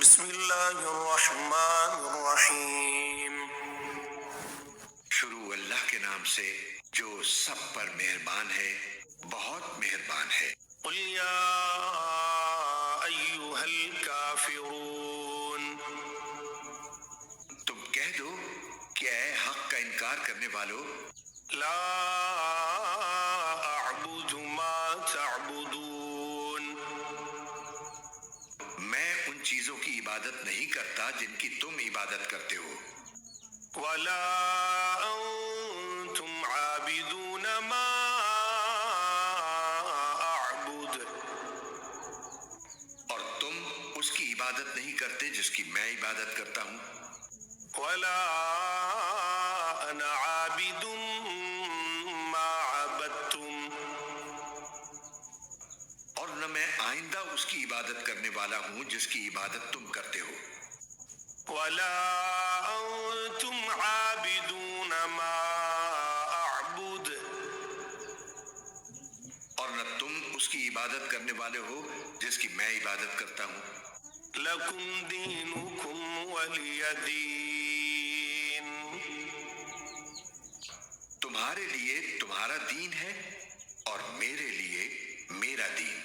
بسم اللہ الرحمن الرحیم۔ شروع اللہ کے نام سے جو سب پر مہربان ہے، بہت مہربان ہے۔ قل یا ایھا الکافرون، تم کہہ دو کہ اے حق کا انکار کرنے والو، لا اعبد ما تعبدون، میں ان چیزوں کی عبادت نہیں کرتا جن کی تم عبادت کرتے ہو، ولا انتم عابدون ما اعبد، اور تم اس کی عبادت نہیں کرتے جس کی میں عبادت کرتا ہوں، ولا انا عابد ما عبدتم، اور نہ میں آئندہ اس کی عبادت کرنے والا ہوں جس کی عبادت تم کرتے ہو، ولا انتم عابدون ما اعبد، اور نہ تم اس کی عبادت کرنے والے ہو جس کی میں عبادت کرتا ہوں۔ لکم دینکم ولی دین، تمہارے لیے تمہارا دین ہے اور میرے لیے میرا دین۔